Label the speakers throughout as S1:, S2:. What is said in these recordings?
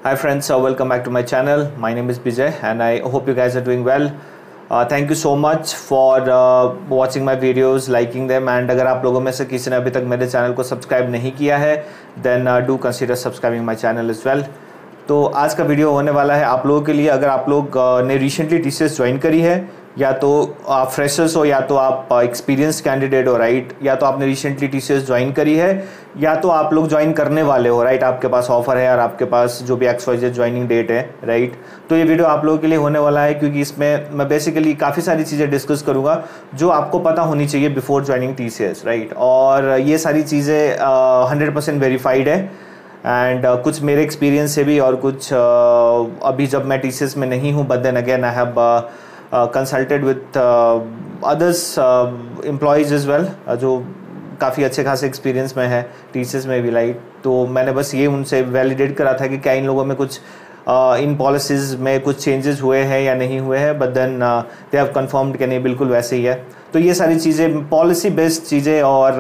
S1: Hi friends, welcome back to my channel. My name is Bijay and I hope you guys are doing well. Thank you so much for watching my videos, liking them, and अगर आप लोगों में से किसी ने अभी तक मेरे चैनल को सब्सक्राइब नहीं किया है then do consider subscribing my channel as well. तो आज का वीडियो होने वाला है आप लोगों के लिए। अगर आप लोग ने रिसेंटली TCS ज्वाइन करी है, या तो आप फ्रेशर्स हो या तो आप एक्सपीरियंस कैंडिडेट हो, राइट, या तो आपने रिसेंटली TCS ज्वाइन करी है या तो आप लोग ज्वाइन करने वाले हो, राइट, आपके पास ऑफर है और आपके पास जो भी XYZ ज्वाइनिंग डेट है, राइट। तो ये वीडियो आप लोगों के लिए होने वाला है क्योंकि इसमें मैं बेसिकली काफ़ी सारी चीज़ें डिस्कस करूँगा जो आपको पता होनी चाहिए बिफोर ज्वाइनिंग TCS, राइट। और ये सारी चीज़ें 100% वेरीफाइड है एंड कुछ मेरे एक्सपीरियंस से भी और कुछ अभी जब मैं TCS में नहीं हूँ, but then again I have consulted with others employees as well जो काफ़ी अच्छे खासे एक्सपीरियंस में है TCS में भी, राइट। तो मैंने बस ये उनसे वैलिडेट करा था कि क्या इन लोगों में कुछ इन पॉलिसीज़ में कुछ चेंजेस हुए हैं या नहीं हुए हैं, but then they have confirmed कि नहीं, बिल्कुल वैसे ही है। तो ये सारी चीज़ें पॉलिसी बेस्ड चीज़ें और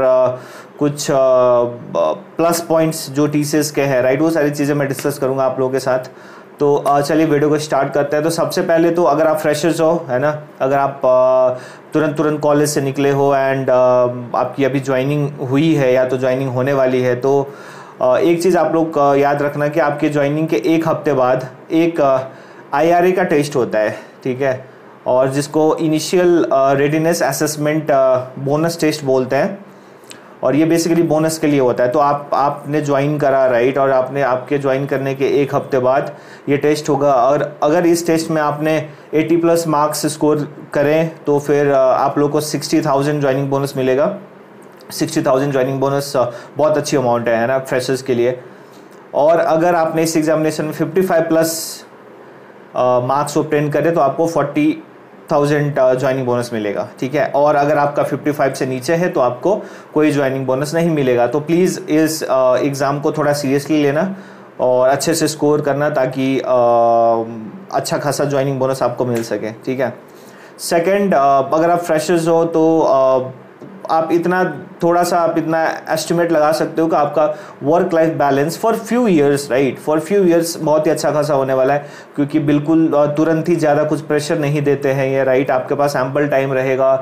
S1: कुछ प्लस पॉइंट्स जो TCS के हैं, राइट, वो सारी चीज़ें मैं डिस्कस करूँगा आप लोगों के साथ। तो चलिए वीडियो को स्टार्ट करते हैं। तो सबसे पहले तो अगर आप फ्रेशर्स हो, है ना, अगर आप तुरंत कॉलेज से निकले हो एंड आपकी अभी ज्वाइनिंग हुई है या तो ज्वाइनिंग होने वाली है, तो एक चीज़ आप लोग याद रखना कि आपके ज्वाइनिंग के एक हफ्ते बाद एक IRA का टेस्ट होता है, ठीक है, और जिसको initial readiness assessment bonus test बोलते हैं, और ये बेसिकली बोनस के लिए होता है। तो आपने ज्वाइन करा, राइट, और आपके ज्वाइन करने के एक हफ्ते बाद ये टेस्ट होगा, और अगर इस टेस्ट में आपने 80+ मार्क्स स्कोर करें तो फिर आप लोग को 60,000 ज्वाइनिंग बोनस मिलेगा। 60,000 ज्वाइनिंग बोनस बहुत अच्छी अमाउंट है ना फ्रेशर्स के लिए। और अगर आपने इस एग्जामिनेशन में 55+ मार्क्स ऑब्टेन करें तो आपको 40,000 ज्वाइनिंग बोनस मिलेगा, ठीक है। और अगर आपका 55 से नीचे है तो आपको कोई ज्वाइनिंग बोनस नहीं मिलेगा। तो प्लीज़ इस एग्ज़ाम को थोड़ा सीरियसली लेना और अच्छे से स्कोर करना ताकि अच्छा खासा ज्वाइनिंग बोनस आपको मिल सके, ठीक है। सेकंड, अगर आप फ्रेशर्स हो तो आप इतना एस्टिमेट लगा सकते हो कि आपका work life balance for few years, right, for few years बहुत ही अच्छा खासा होने वाला है, क्योंकि बिल्कुल तुरंत ही ज़्यादा कुछ प्रेशर नहीं देते हैं ये, राइट। आपके पास एम्पल टाइम रहेगा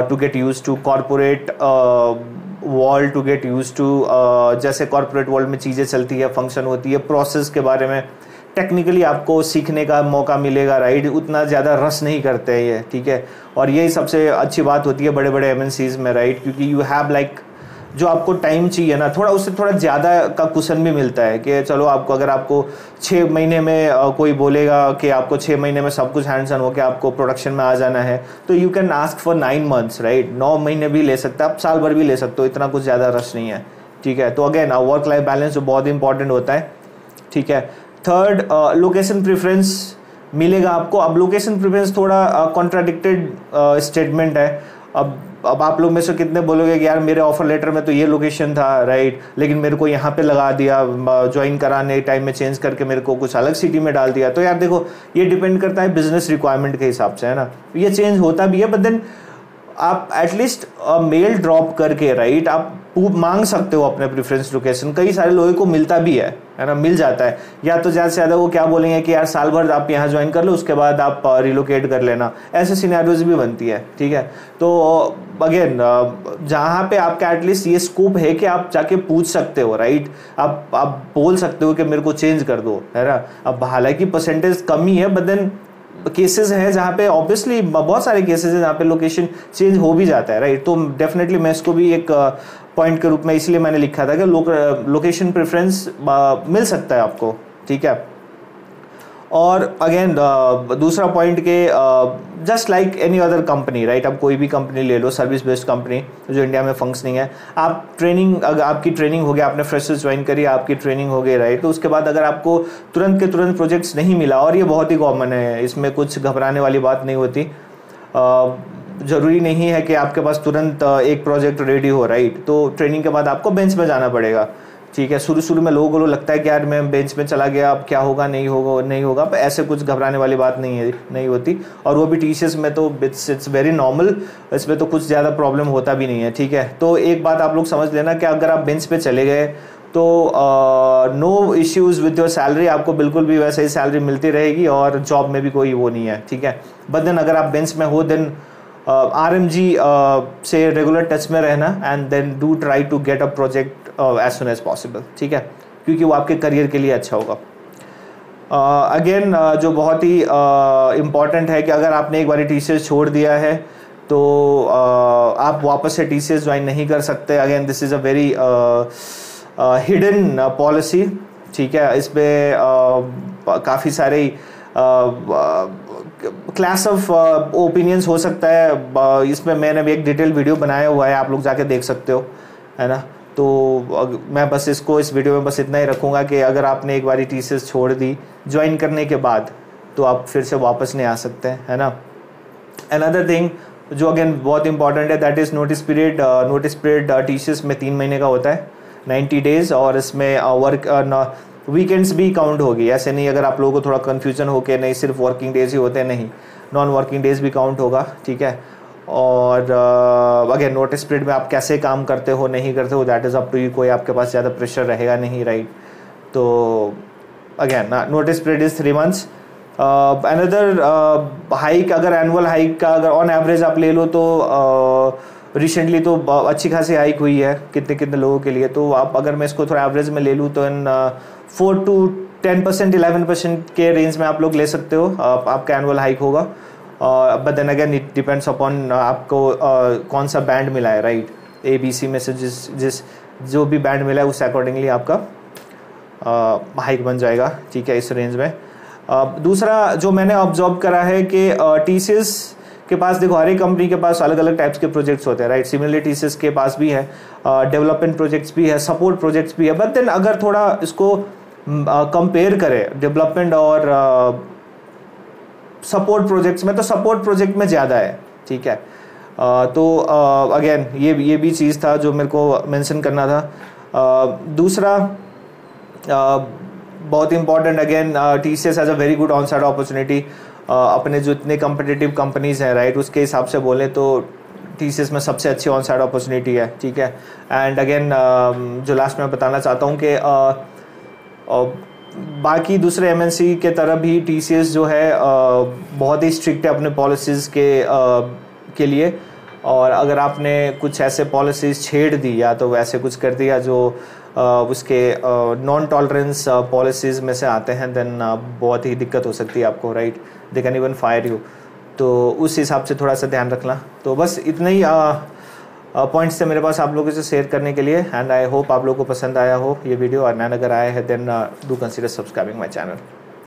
S1: to get used to corporate world, to get used to जैसे कॉरपोरेट वर्ल्ड में चीज़ें चलती है, फंक्शन होती है, प्रोसेस के बारे में टेक्निकली आपको सीखने का मौका मिलेगा, राइट। उतना ज़्यादा रश नहीं करते हैं ये, ठीक है। और यही सबसे अच्छी बात होती है बड़े बड़े MNCs में, राइट, क्योंकि यू हैव लाइक जो आपको टाइम चाहिए ना, उससे थोड़ा ज़्यादा का कुशन भी मिलता है कि चलो आपको अगर आपको 6 महीने में कोई बोलेगा कि आपको 6 महीने में सब कुछ हैंड्स ऑन हो के आपको प्रोडक्शन में आ जाना है, तो you can ask for 9 months, right. 9 महीने भी ले सकते हो आप, साल भर भी ले सकते हो, इतना कुछ ज़्यादा रश नहीं है, ठीक है। तो अगेन वर्क लाइफ बैलेंस जो बहुत इंपॉर्टेंट होता है, ठीक है। थर्ड, लोकेशन प्रेफरेंस मिलेगा आपको। अब लोकेशन प्रेफरेंस थोड़ा कॉन्ट्राडिक्टेड स्टेटमेंट है। अब आप लोग में से कितने बोलोगे कि यार मेरे ऑफर लेटर में तो ये लोकेशन था, राइट, लेकिन मेरे को यहाँ पे लगा दिया, ज्वाइन कराने टाइम में चेंज करके मेरे को कुछ अलग सिटी में डाल दिया। तो यार देखो, ये डिपेंड करता है बिजनेस रिक्वायरमेंट के हिसाब से, है ना, ये चेंज होता भी है, बट देन आप एटलीस्ट मेल ड्रॉप करके, राइट, आप मांग सकते हो अपने प्रेफरेंस लोकेशन। कई सारे लोगों को मिलता भी है ना, मिल जाता है। या तो ज़्यादा से ज़्यादा वो क्या बोलेंगे कि यार साल भर आप यहाँ ज्वाइन कर लो, उसके बाद आप रिलोकेट कर लेना, ऐसे सिनेरियोज भी बनती है, ठीक है। तो अगेन जहाँ पे आपका एटलीस्ट ये स्कोप है कि आप जाके पूछ सकते हो, राइट, आप बोल सकते हो कि मेरे को चेंज कर दो, है ना। अब हालांकि परसेंटेज कम ही है, बट देन केसेस हैं जहाँ पे ऑब्वियसली बहुत सारे केसेस हैं जहाँ पे लोकेशन चेंज हो भी जाता है, राइट। तो डेफिनेटली मैं इसको भी एक पॉइंट के रूप में इसलिए मैंने लिखा था कि लोकेशन प्रेफरेंस मिल सकता है आपको, ठीक है। और अगेन दूसरा पॉइंट के just like any other company, right, आप कोई भी कंपनी ले लो, सर्विस बेस्ड कंपनी जो इंडिया में फंक्शनिंग है, आप ट्रेनिंग, अगर आपकी ट्रेनिंग हो गई, आपने फ्रेशर्स ज्वाइन करी, आपकी ट्रेनिंग हो गई, राइट, तो उसके बाद अगर आपको तुरंत के तुरंत प्रोजेक्ट्स नहीं मिला, और ये बहुत ही कॉमन है, इसमें कुछ घबराने वाली बात नहीं होती। ज़रूरी नहीं है कि आपके पास तुरंत एक प्रोजेक्ट रेडी हो, राइट। तो ट्रेनिंग के बाद आपको बेंच में जाना पड़ेगा, ठीक है। शुरू में लोगों को लगता है कि यार मैं बेंच में चला गया, अब क्या होगा, नहीं होगा, पर ऐसे कुछ घबराने वाली बात नहीं होती। और वो भी TCS में तो इट्स वेरी नॉर्मल, इसमें तो कुछ ज़्यादा प्रॉब्लम होता भी नहीं है, ठीक है। तो एक बात आप लोग समझ लेना कि अगर आप बेंच पे चले गए तो no issues with your salary, आपको बिल्कुल भी वैसे ही सैलरी मिलती रहेगी और जॉब में भी कोई वो नहीं है, ठीक है। बट देन अगर आप बेंच में हो देन RMG से रेगुलर टच में रहना and then do try to get a project as soon as possible, ठीक है, क्योंकि वो आपके करियर के लिए अच्छा होगा। अगेन जो बहुत ही इम्पॉर्टेंट है कि अगर आपने एक बार TCS छोड़ दिया है तो आप वापस से TCS ज्वाइन नहीं कर सकते। Again this is a very hidden policy, ठीक है। इस पर काफ़ी सारे क्लास ऑफ ओपिनियंस हो सकता है। इसमें मैंने भी एक डिटेल वीडियो बनाया हुआ है, आप लोग जाके देख सकते हो, है ना। तो मैं बस इस वीडियो में बस इतना ही रखूँगा कि अगर आपने एक बारी TCS छोड़ दी ज्वाइन करने के बाद तो आप फिर से वापस नहीं आ सकते, है ना। अनदर थिंग जो अगेन बहुत इंपॉर्टेंट है that is notice period. Notice period TCS में 3 महीने का होता है, 90 डेज़, और इसमें वर्क वीकेंड्स भी काउंट होगी। ऐसे नहीं अगर आप लोगों को थोड़ा कन्फ्यूजन हो के नहीं सिर्फ वर्किंग डेज ही होते हैं, नहीं, नॉन वर्किंग डेज भी काउंट होगा, ठीक है। और अगेन नोटिस पीरियड में आप कैसे काम करते हो नहीं करते हो that is up to you, कोई आपके पास ज़्यादा प्रेशर रहेगा नहीं, राइट। तो again notice period is 3 months. Another hike, अगर एनुअल हाइक का अगर ऑन एवरेज आप ले लो तो रिसेंटली तो अच्छी खासी हाइक हुई है कितने लोगों के लिए। तो आप अगर मैं इसको थोड़ा एवरेज में ले लूँ तो इन 4 to 10%, 11% के रेंज में आप लोग ले सकते हो, आपका एनुअल हाइक होगा। But then again it depends upon आपको कौन सा बैंड मिला है, राइट। ABC में से जिस जो भी बैंड मिला है उस अकॉर्डिंगली आपका हाइक बन जाएगा, ठीक है, इस रेंज में। दूसरा जो मैंने ऑब्जर्व करा है कि TCS के पास, देखो हर एक कंपनी के पास अलग अलग टाइप्स के प्रोजेक्ट्स होते हैं, राइट। सिमिलरली TCS के पास भी है डेवलपमेंट प्रोजेक्ट्स भी है, सपोर्ट प्रोजेक्ट्स भी है। बट देन अगर थोड़ा इसको कंपेयर करें डेवलपमेंट और सपोर्ट प्रोजेक्ट्स में, तो सपोर्ट प्रोजेक्ट में ज़्यादा है, ठीक है। तो अगेन ये भी चीज़ था जो मेरे को मेंशन करना था। दूसरा बहुत important, again TCS has a very good on side opportunity. अपने जो इतने कम्पिटिटिव कंपनीज हैं, राइट, उसके हिसाब से बोलें तो TCS में सबसे अच्छी ऑन साइड अपॉर्चुनिटी है, ठीक है। एंड अगेन जो लास्ट में बताना चाहता हूँ कि बाकी दूसरे MNC के तरह भी TCS जो है बहुत ही स्ट्रिक्ट है अपने पॉलिसीज़ के लिए। और अगर आपने कुछ ऐसे पॉलिसीज़ छेड़ दी या तो वैसे कुछ कर दिया जो उसके नॉन टॉलरेंस पॉलिसीज़ में से आते हैं, देन बहुत ही दिक्कत हो सकती है आपको, right. They can even fire you. तो उस हिसाब से थोड़ा सा ध्यान रखना। तो बस इतना ही पॉइंट्स थे मेरे पास आप लोगों से शेयर करने के लिए। एंड आई होप आप लोगों को पसंद आया हो ये वीडियो, और नैन अगर आया है then do consider subscribing my channel.